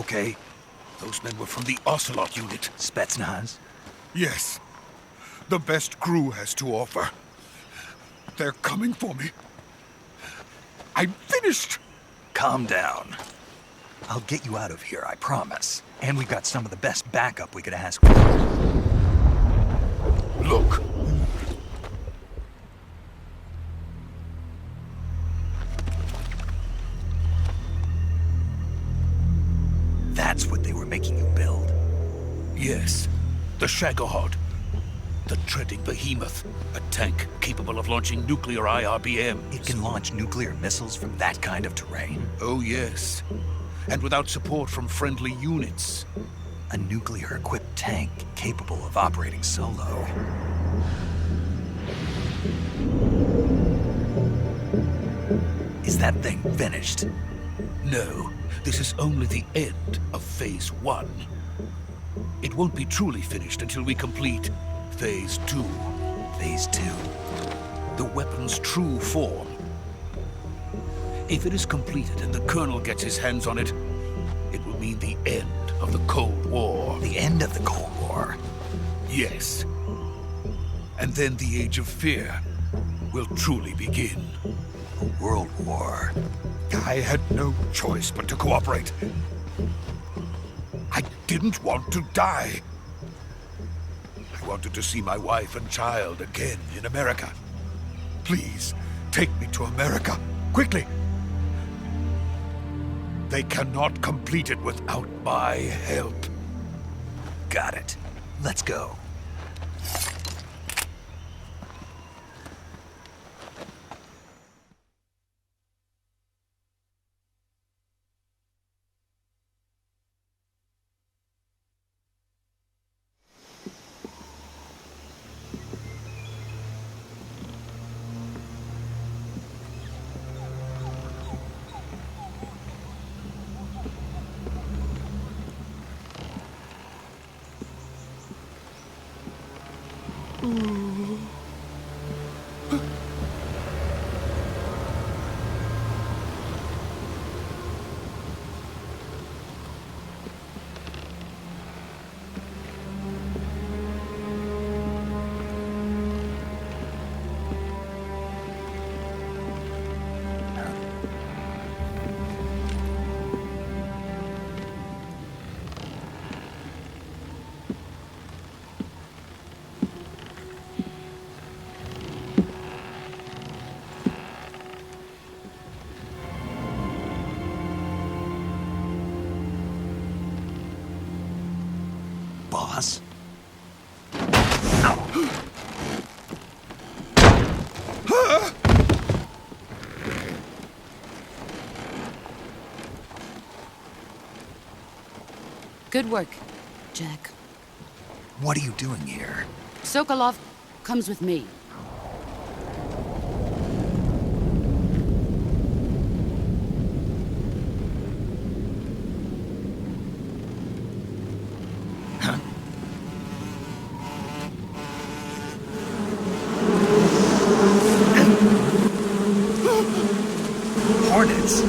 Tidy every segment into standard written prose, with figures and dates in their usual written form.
okay? Those men were from the Ocelot unit. Spetsnaz? Yes. The best crew has to offer. They're coming for me. I'm finished! Calm down. I'll get you out of here, I promise. And we've got some of the best backup we could ask for. Look. That's what they were making you build? Yes. The Shagohod. The treading behemoth. A tank capable of launching nuclear IRBMs. It can launch nuclear missiles from that kind of terrain? Oh, yes. And without support from friendly units. A nuclear-equipped tank capable of operating solo. Is that thing finished? No. This is only the end of Phase 1. It won't be truly finished until we complete Phase 2. Phase 2? The weapon's true form. If it is completed and the Colonel gets his hands on it, it will mean the end of the Cold War. The end of the Cold War? Yes. And then the Age of Fear will truly begin. A world war. I had no choice but to cooperate. I didn't want to die. I wanted to see my wife and child again in America. Please, take me to America, quickly. They cannot complete it without my help. Got it. Let's go. Boss? Good work, Jack. What are you doing here? Sokolov comes with me. Hornets?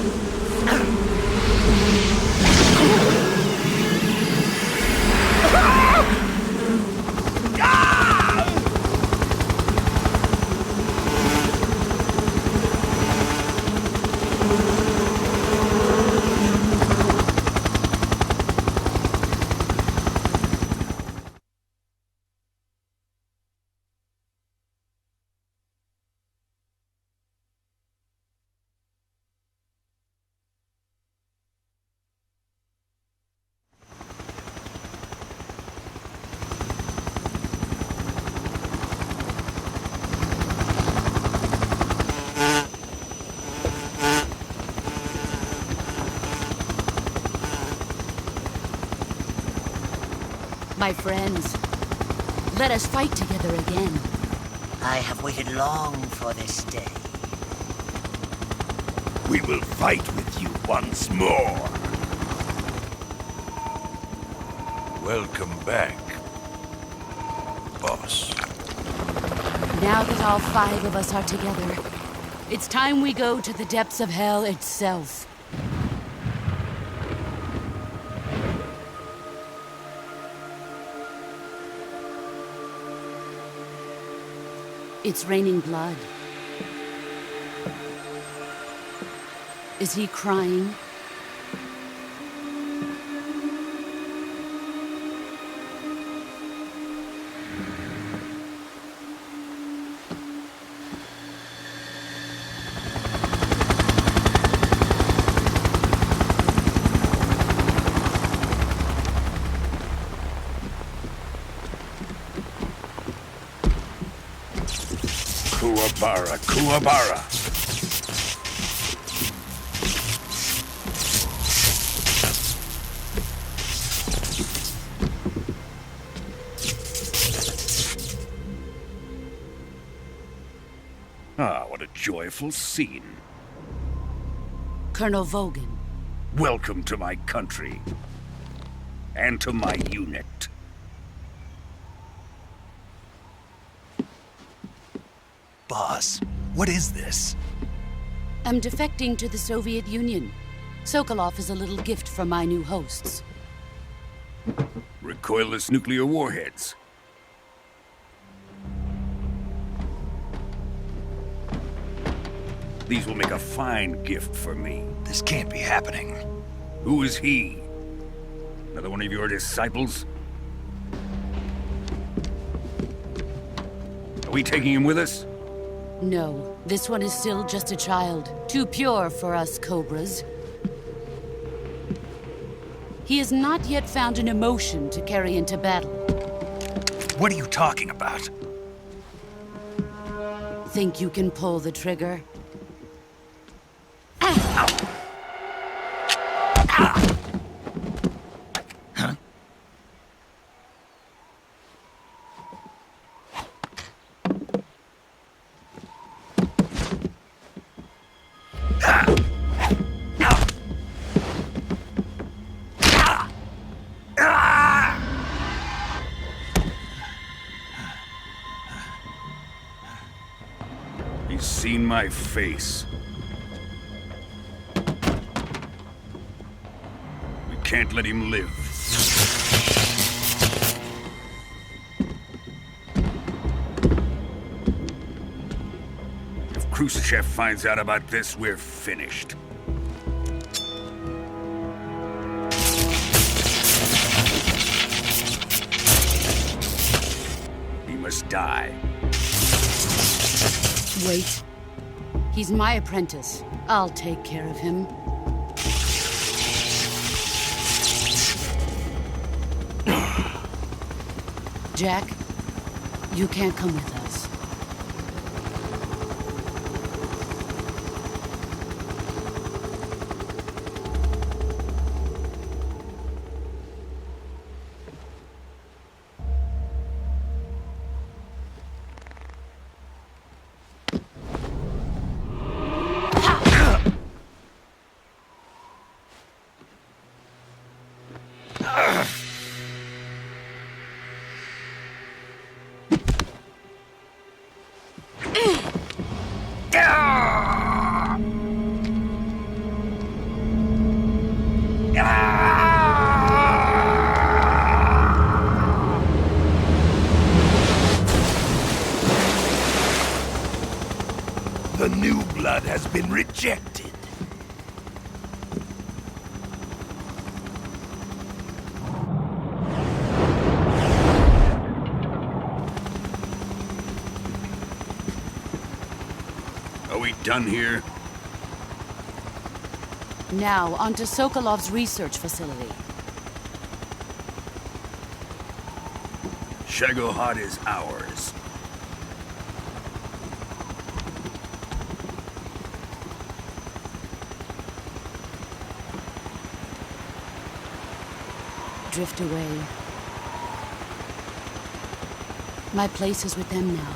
My friends, let us fight together again. I have waited long for this day. We will fight with you once more. Welcome back, boss. Now that all 5 of us are together, it's time we go to the depths of hell itself. It's raining blood. Is he crying? Kuwabara, Kuwabara. Ah, what a joyful scene. Colonel Vogan. Welcome to my country. And to my unit. Boss, what is this? I'm defecting to the Soviet Union. Sokolov is a little gift from my new hosts. Recoilless nuclear warheads. These will make a fine gift for me. This can't be happening. Who is he? Another one of your disciples? Are we taking him with us? No, this one is still just a child. Too pure for us Cobras. He has not yet found an emotion to carry into battle. What are you talking about? Think you can pull the trigger? He's seen my face. We can't let him live. If Khrushchev finds out about this, we're finished. He must die. Wait. He's my apprentice. I'll take care of him. Jack, you can't come with us. The new blood has been rejected. Are we done here? Now, onto Sokolov's research facility. Shagohod is ours. Drift away. My place is with them now.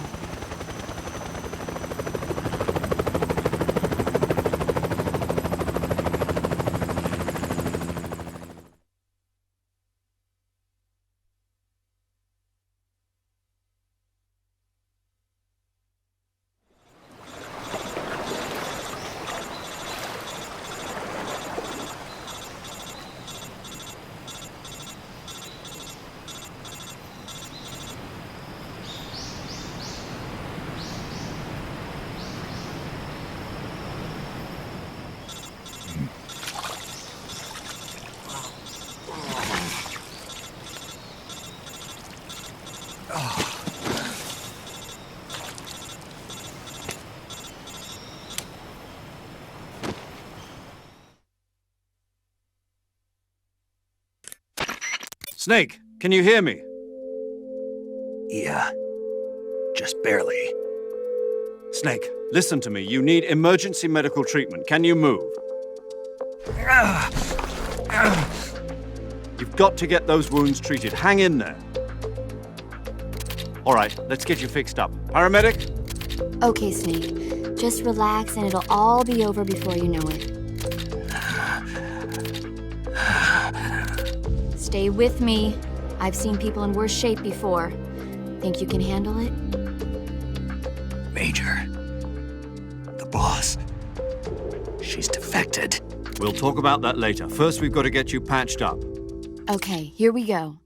Snake, can you hear me? Yeah, just barely. Snake, listen to me. You need emergency medical treatment. Can you move? You've got to get those wounds treated. Hang in there. All right, let's get you fixed up. Paramedic? Okay, Snake. Just relax and it'll all be over before you know it. Stay with me. I've seen people in worse shape before. Think you can handle it? Major, the boss, she's defected. We'll talk about that later. First, we've got to get you patched up. Okay, here we go.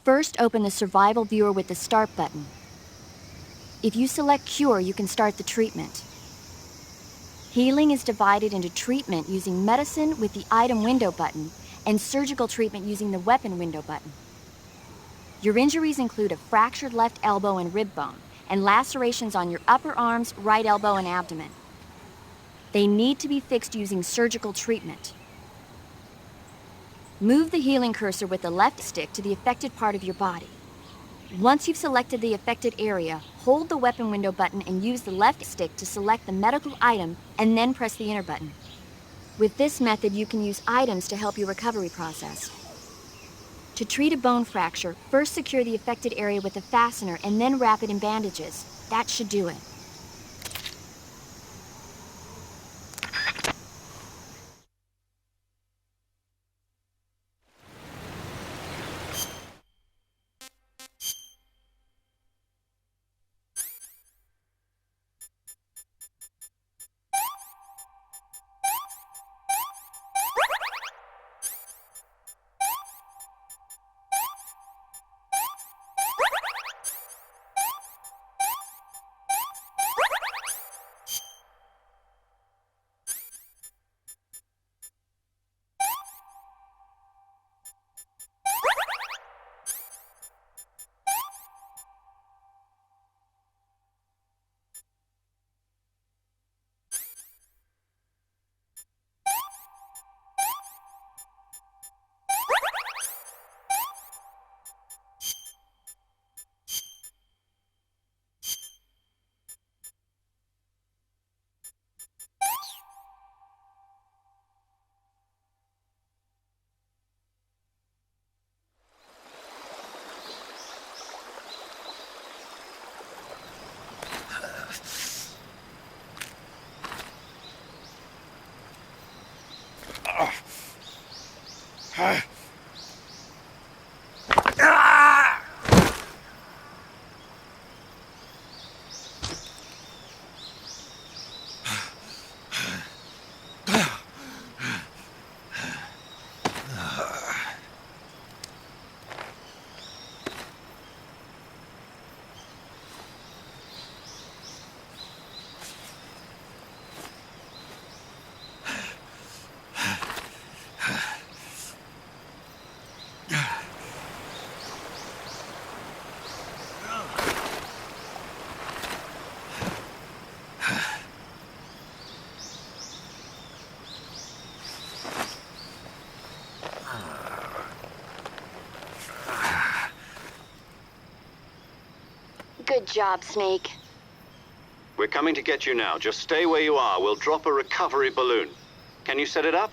First, open the survival viewer with the start button. If you select cure, you can start the treatment. Healing is divided into treatment using medicine with the item window button and surgical treatment using the weapon window button. Your injuries include a fractured left elbow and rib bone, and lacerations on your upper arms, right elbow, and abdomen. They need to be fixed using surgical treatment. Move the healing cursor with the left stick to the affected part of your body. Once you've selected the affected area, hold the weapon window button and use the left stick to select the medical item, and then press the enter button. With this method, you can use items to help your recovery process. To treat a bone fracture, first secure the affected area with a fastener and then wrap it in bandages. That should do it. Good job, Snake. We're coming to get you now. Just stay where you are. We'll drop a recovery balloon. Can you set it up?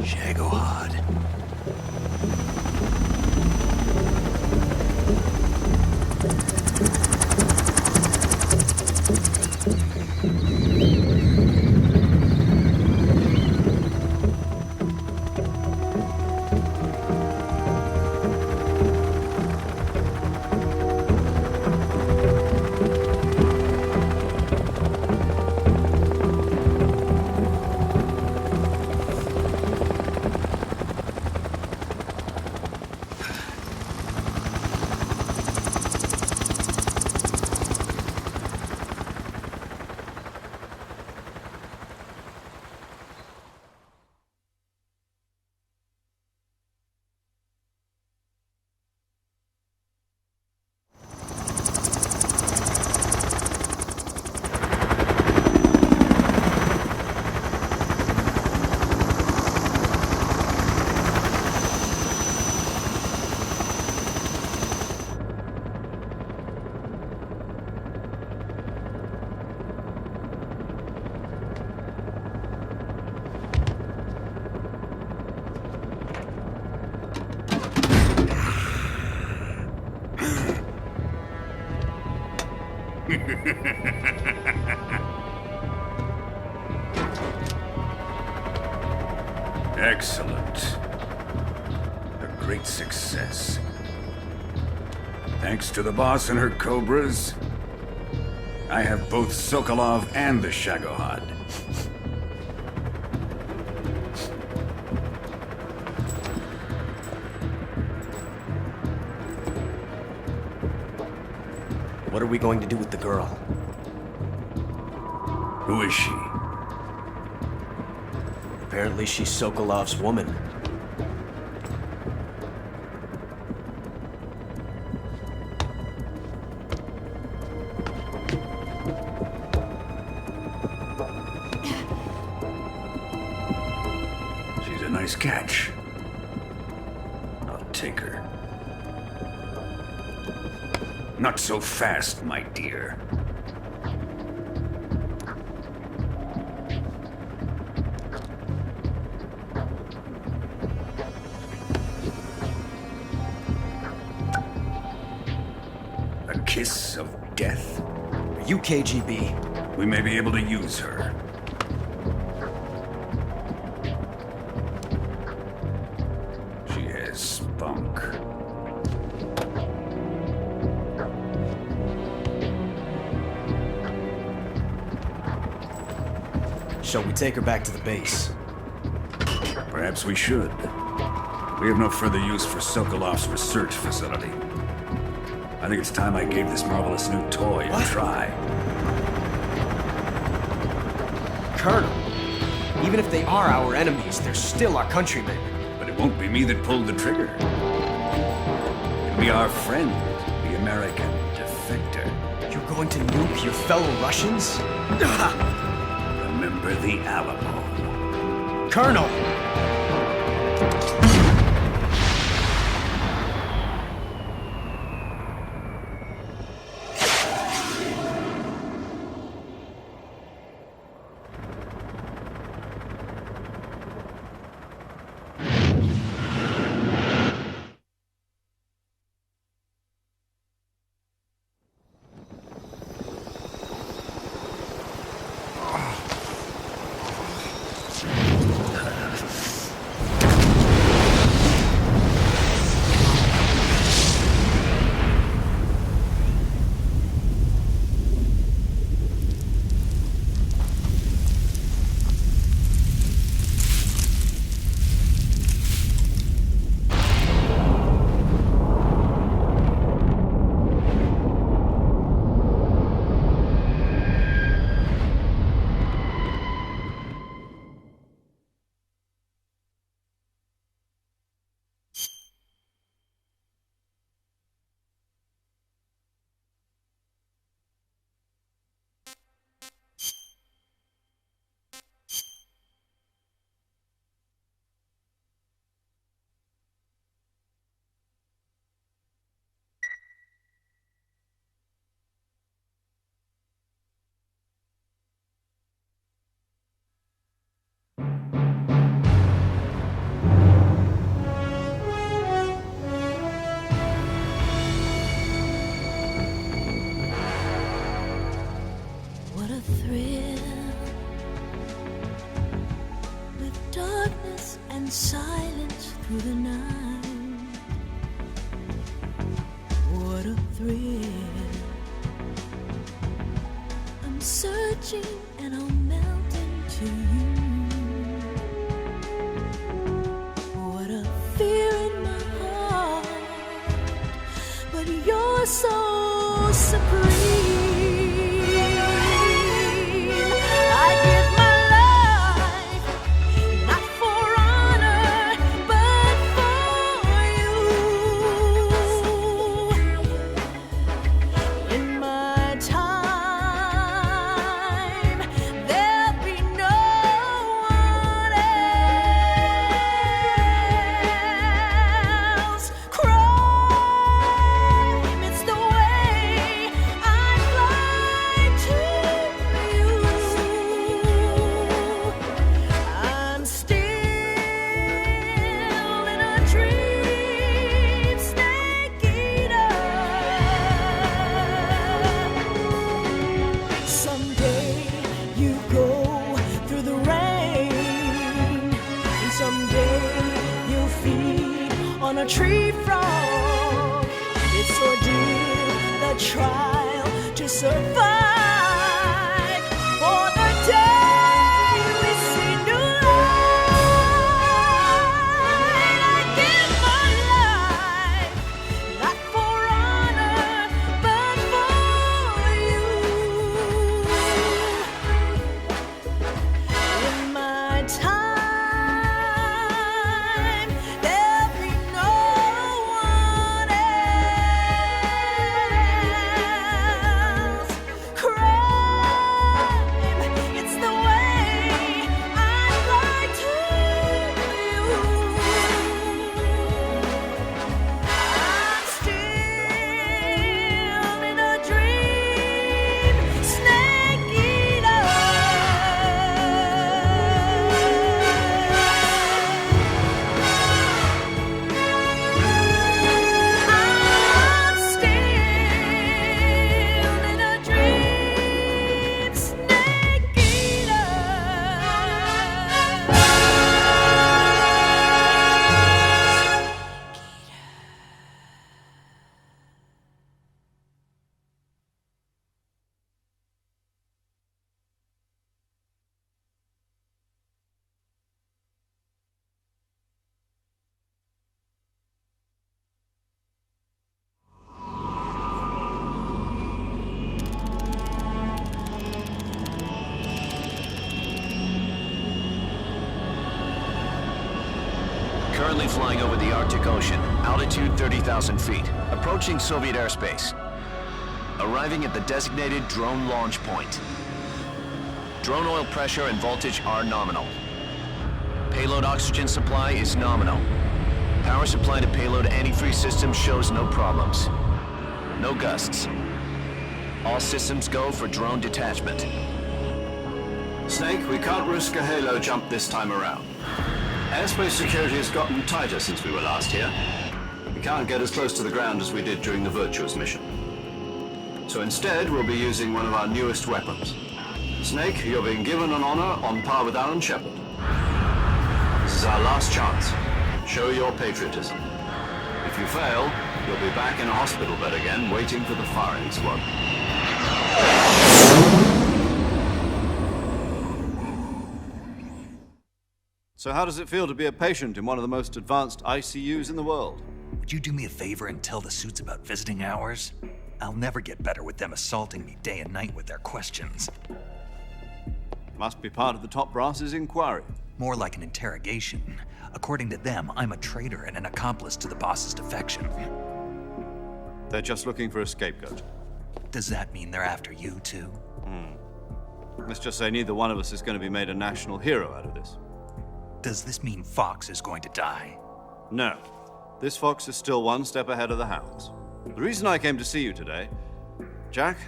Shagohod. Excellent. A great success. Thanks to the boss and her cobras, I have both Sokolov and the Shagohod. What are we going to do with the girl? Who is she? Apparently she's Sokolov's woman. She's a nice catch. I'll take her. Not so fast, my dear. A kiss of death? Are you KGB? We may be able to use her. She has spunk. Shall we take her back to the base? Perhaps we should. We have no further use for Sokolov's research facility. I think it's time I gave this marvelous new toy a try. Colonel, even if they are our enemies, they're still our countrymen. But it won't be me that pulled the trigger. It'll be our friend, the American defector. You're going to nuke your fellow Russians? Remember the Alamo. Colonel! What a thrill, with darkness and silence through the night. What a thrill, I'm searching and I'll melt into you. What a fear in my heart, but you're so supreme. on a tree frog. It's ordeal, the trial to survive. For the day we see new light, I give my life, not for honor, but for you. In my time, there'll be no one else. Crime, it's the way I lie to you. I'm still in a dream, snake eater. I'm still in a dream, snake eater. Currently flying over the Arctic Ocean, altitude 30,000 feet, approaching Soviet airspace. Arriving at the designated drone launch point. Drone oil pressure and voltage are nominal. Payload oxygen supply is nominal. Power supply to payload antifreeze system shows no problems. No gusts. All systems go for drone detachment. Snake, we can't risk a halo jump this time around. Airspace security has gotten tighter since we were last here. We can't get as close to the ground as we did during the Virtuous mission. So instead, we'll be using one of our newest weapons. Snake, you're being given an honor on par with Alan Shepard. This is our last chance. Show your patriotism. If you fail, you'll be back in a hospital bed again, waiting for the firing squad. So how does it feel to be a patient in one of the most advanced ICUs in the world? Would you do me a favor and tell the suits about visiting hours? I'll never get better with them assaulting me day and night with their questions. Must be part of the top brass's inquiry. More like an interrogation. According to them, I'm a traitor and an accomplice to the boss's defection. They're just looking for a scapegoat. Does that mean they're after you, too? Let's just say neither one of us is going to be made a national hero out of this. Does this mean Fox is going to die? No. This fox is still one step ahead of the hounds. The reason I came to see you today, Jack,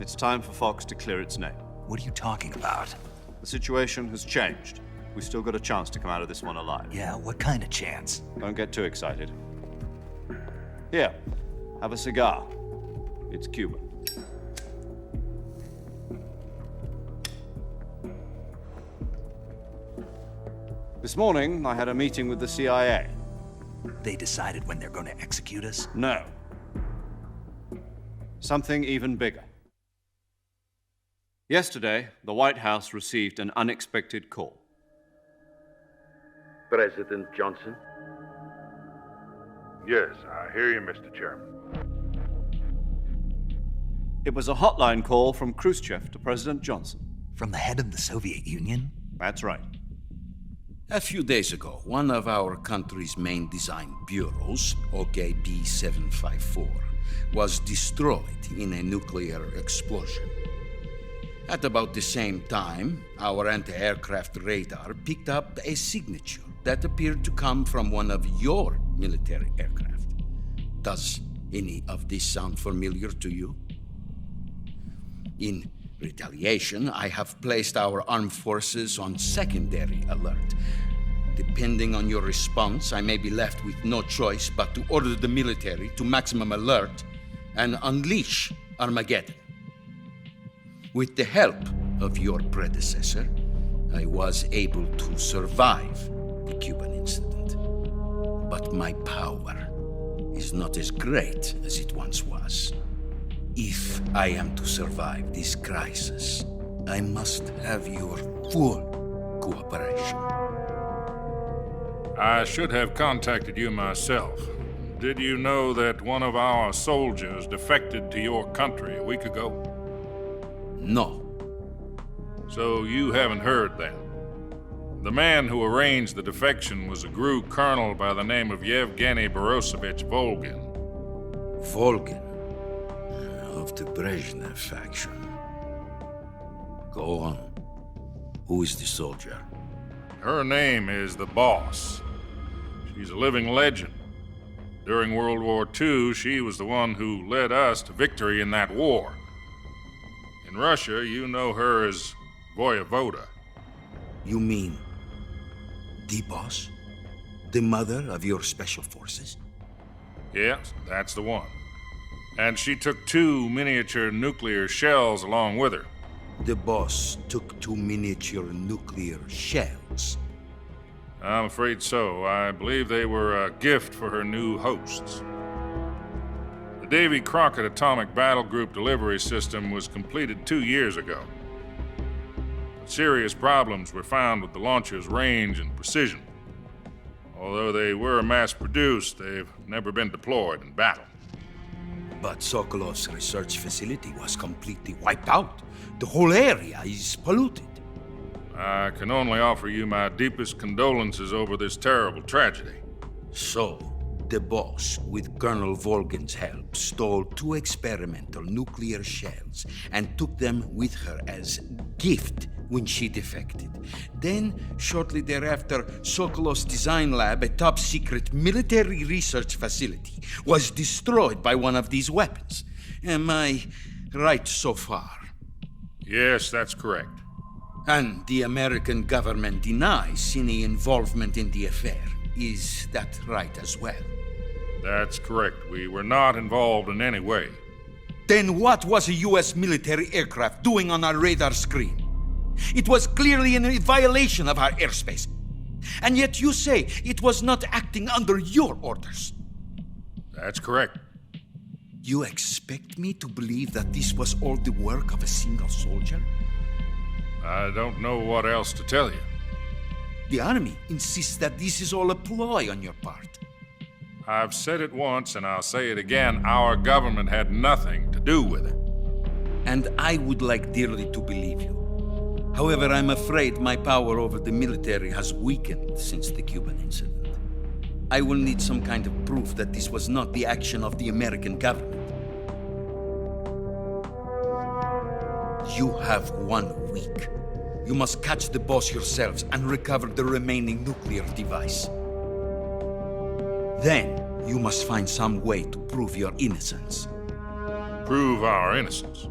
it's time for Fox to clear its name. What are you talking about? The situation has changed. We've still got a chance to come out of this one alive. Yeah, what kind of chance? Don't get too excited. Here, have a cigar. It's Cuban. This morning, I had a meeting with the CIA. They decided when they're going to execute us? No. Something even bigger. Yesterday, the White House received an unexpected call. President Johnson? Yes, I hear you, Mr. Chairman. It was a hotline call from Khrushchev to President Johnson. From the head of the Soviet Union? That's right. A few days ago, one of our country's main design bureaus, OKB 754, was destroyed in a nuclear explosion. At about the same time, our anti-aircraft radar picked up a signature that appeared to come from one of your military aircraft. Does any of this sound familiar to you? In retaliation, I have placed our armed forces on secondary alert. Depending on your response, I may be left with no choice but to order the military to maximum alert and unleash Armageddon. With the help of your predecessor, I was able to survive the Cuban incident. But But my power is not as great as it once was. If I am to survive this crisis, I must have your full cooperation. I should have contacted you myself. Did you know that one of our soldiers defected to your country a week ago? No. So you haven't heard then. The man who arranged the defection was a GRU colonel by the name of Yevgeny Borosovich Volgin. Volgin? Of the Brezhnev faction. Go on. Who is the soldier? Her name is the Boss. She's a living legend. During World War II, she was the one who led us to victory in that war. In Russia, you know her as Voyevoda. You mean the Boss? The mother of your special forces? Yes, that's the one. And she took 2 miniature nuclear shells along with her. The Boss took 2 miniature nuclear shells? I'm afraid so. I believe they were a gift for her new hosts. The Davy Crockett Atomic Battle Group delivery system was completed 2 years ago. Serious problems were found with the launcher's range and precision. Although they were mass-produced, they've never been deployed in battle. But Sokolov's research facility was completely wiped out. The whole area is polluted. I can only offer you my deepest condolences over this terrible tragedy. So, the Boss, with Colonel Volgin's help, stole 2 experimental nuclear shells and took them with her as gift when she defected. Then, shortly thereafter, Sokolov's design lab, a top-secret military research facility, was destroyed by one of these weapons. Am I right so far? Yes, that's correct. And the American government denies any involvement in the affair. Is that right as well? That's correct. We were not involved in any way. Then what was a U.S. military aircraft doing on our radar screen? It was clearly in violation of our airspace. And yet you say it was not acting under your orders. That's correct. You expect me to believe that this was all the work of a single soldier? I don't know what else to tell you. The Army insists that this is all a ploy on your part. I've said it once and I'll say it again. Our government had nothing to do with it. And I would like dearly to believe you. However, I'm afraid my power over the military has weakened since the Cuban incident. I will need some kind of proof that this was not the action of the American government. You have 1 week. You must catch the Boss yourselves and recover the remaining nuclear device. Then, you must find some way to prove your innocence. Prove our innocence?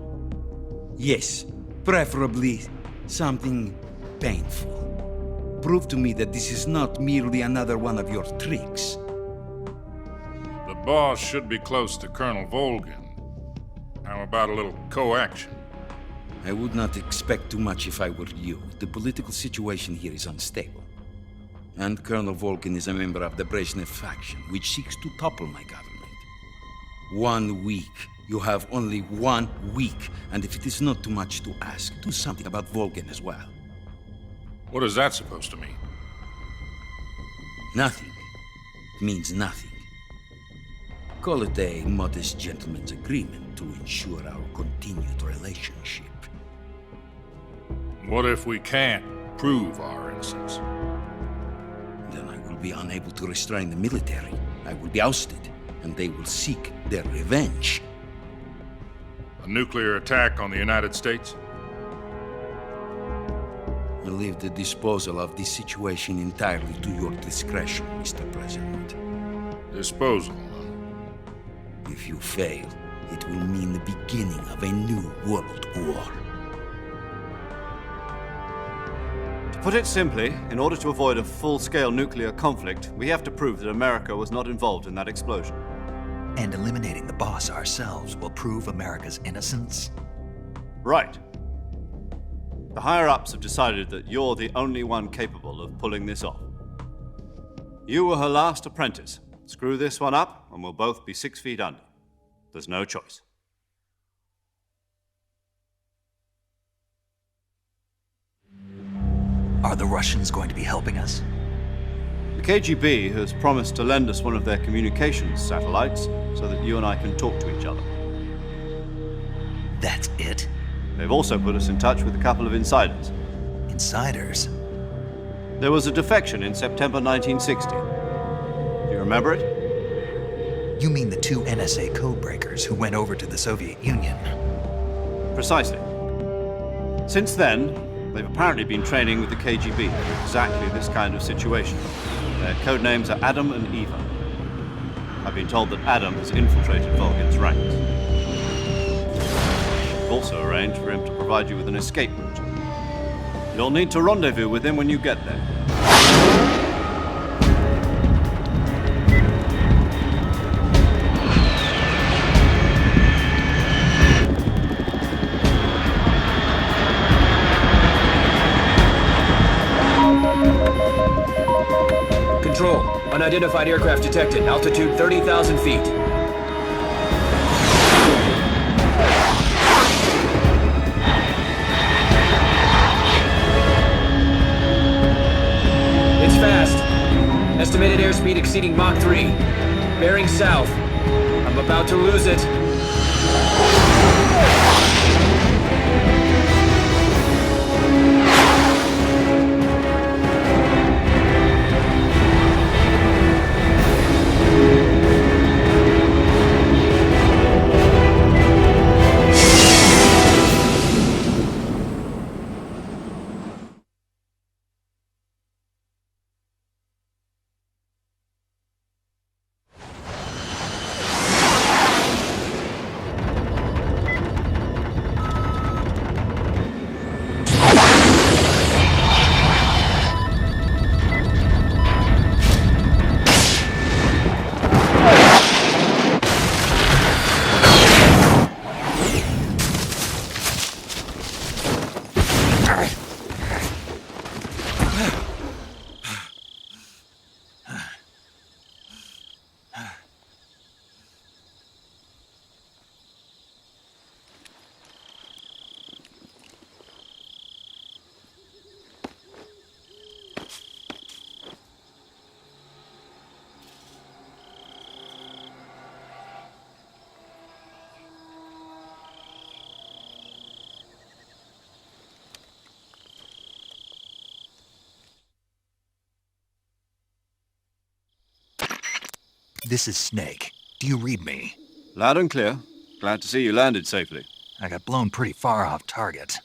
Yes, preferably something painful. Prove to me that this is not merely another one of your tricks. The Boss should be close to Colonel Volgin. How about a little coaction? I would not expect too much if I were you. The political situation here is unstable. And Colonel Volgin is a member of the Brezhnev faction, which seeks to topple my government. 1 week. You have only 1 week, and if it is not too much to ask, do something about Volgin as well. What is that supposed to mean? Nothing. It means nothing. Call it a modest gentleman's agreement to ensure our continued relationship. What if we can't prove our innocence? Then I will be unable to restrain the military. I will be ousted, and they will seek their revenge. A nuclear attack on the United States? I leave the disposal of this situation entirely to your discretion, Mr. President. Disposal? If you fail, it will mean the beginning of a new world war. To put it simply, in order to avoid a full-scale nuclear conflict, we have to prove that America was not involved in that explosion. And eliminating the Boss ourselves will prove America's innocence? Right. The higher-ups have decided that you're the only one capable of pulling this off. You were her last apprentice. Screw this one up, and we'll both be 6 feet under. There's no choice. Are the Russians going to be helping us? The KGB has promised to lend us one of their communications satellites so that you and I can talk to each other. That's it? They've also put us in touch with a couple of insiders. Insiders? There was a defection in September 1960. Do you remember it? You mean the 2 NSA codebreakers who went over to the Soviet Union? Precisely. Since then, they've apparently been training with the KGB for exactly this kind of situation. Their code names are Adam and Eva. I've been told that Adam has infiltrated Volgin's ranks. We've also arranged for him to provide you with an escape route. You'll need to rendezvous with him when you get there. Control. Unidentified aircraft detected. Altitude 30,000 feet. It's fast. Estimated airspeed exceeding Mach 3. Bearing south. I'm about to lose it. This is Snake. Do you read me? Loud and clear. Glad to see you landed safely. I got blown pretty far off target.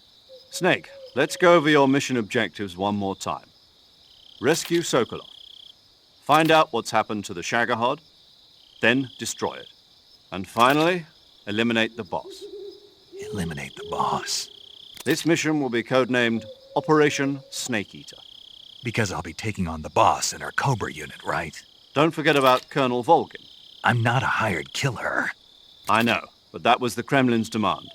Snake, let's go over your mission objectives one more time. Rescue Sokolov. Find out what's happened to the Shagohod, then destroy it. And finally, eliminate the boss. Eliminate the boss? This mission will be codenamed Operation Snake Eater. Because I'll be taking on the boss in our Cobra unit, right? Don't forget about Colonel Volgin. I'm not a hired killer. I know, but that was the Kremlin's demand.